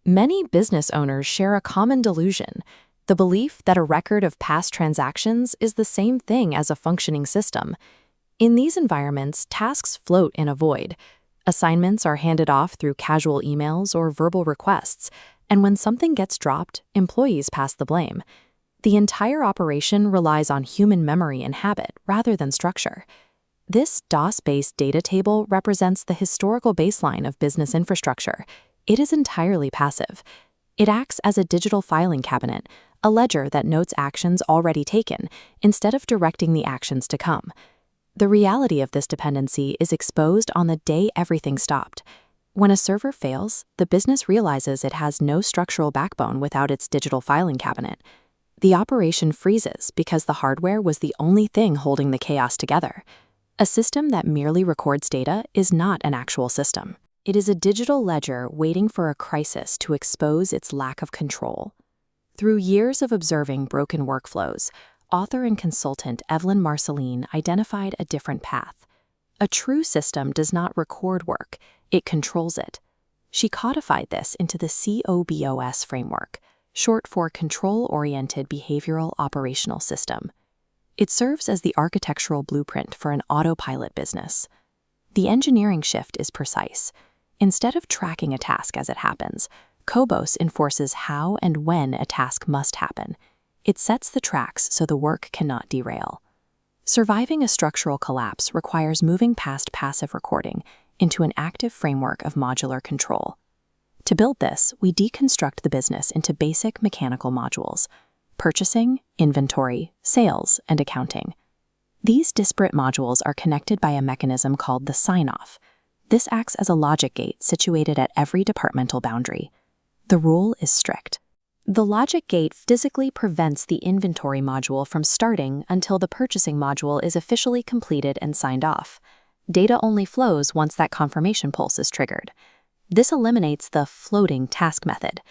Many business owners share a common delusion, the belief that a record of past transactions is the same thing as a functioning system. In these environments, tasks float in a void. Assignments are handed off through casual emails or verbal requests, and when something gets dropped, employees pass the blame. The entire operation relies on human memory and habit rather than structure. This DOS-based data table represents the historical baseline of business infrastructure. It is entirely passive. It acts as a digital filing cabinet, a ledger that notes actions already taken, instead of directing the actions to come. The reality of this dependency is exposed on the day everything stopped. When a server fails, the business realizes it has no structural backbone without its digital filing cabinet. The operation freezes because the hardware was the only thing holding the chaos together. A system that merely records data is not an actual system. It is a digital ledger waiting for a crisis to expose its lack of control. Through years of observing broken workflows, author and consultant Evlin Marcelline identified a different path. A true system does not record work, it controls it. She codified this into the COBOS framework, short for Control-Oriented Behavioral Operational System. It serves as the architectural blueprint for an autopilot business. The engineering shift is precise. Instead of tracking a task as it happens, COBOS enforces how and when a task must happen. It sets the tracks so the work cannot derail. Surviving a structural collapse requires moving past passive recording into an active framework of modular control. To build this, we deconstruct the business into basic mechanical modules: purchasing, inventory, sales, and accounting. These disparate modules are connected by a mechanism called the sign-off. This acts as a logic gate situated at every departmental boundary. The rule is strict. The logic gate physically prevents the inventory module from starting until the purchasing module is officially completed and signed off. Data only flows once that confirmation pulse is triggered. This eliminates the floating task method.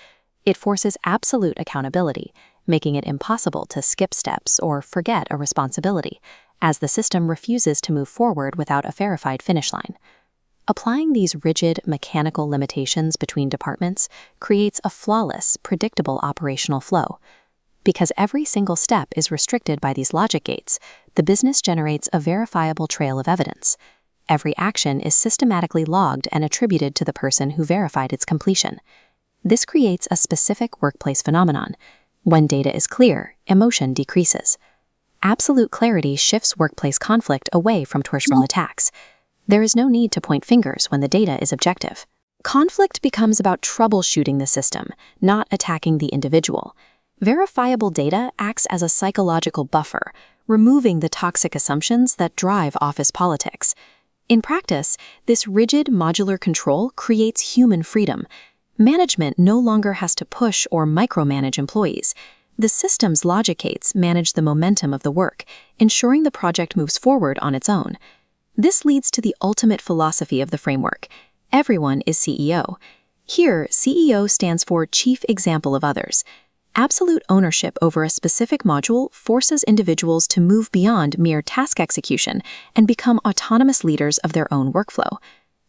It forces absolute accountability, making it impossible to skip steps or forget a responsibility, as the system refuses to move forward without a verified finish line. Applying these rigid, mechanical limitations between departments creates a flawless, predictable operational flow. Because every single step is restricted by these logic gates, the business generates a verifiable trail of evidence. Every action is systematically logged and attributed to the person who verified its completion. This creates a specific workplace phenomenon. When data is clear, emotion decreases. Absolute clarity shifts workplace conflict away from torsional attacks. There is no need to point fingers when the data is objective. Conflict becomes about troubleshooting the system, not attacking the individual. Verifiable data acts as a psychological buffer, removing the toxic assumptions that drive office politics. In practice, this rigid modular control creates human freedom. Management no longer has to push or micromanage employees. The system's logic gates manage the momentum of the work, ensuring the project moves forward on its own. This leads to the ultimate philosophy of the framework. Everyone is CEO. Here, CEO stands for Chief Example of Others. Absolute ownership over a specific module forces individuals to move beyond mere task execution and become autonomous leaders of their own workflow.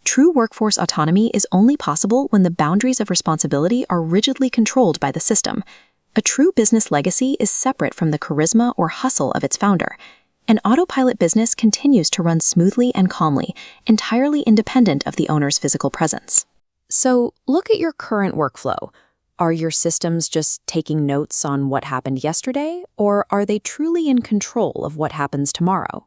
True workforce autonomy is only possible when the boundaries of responsibility are rigidly controlled by the system. A true business legacy is separate from the charisma or hustle of its founder. An autopilot business continues to run smoothly and calmly, entirely independent of the owner's physical presence. So, look at your current workflow. Are your systems just taking notes on what happened yesterday, or are they truly in control of what happens tomorrow?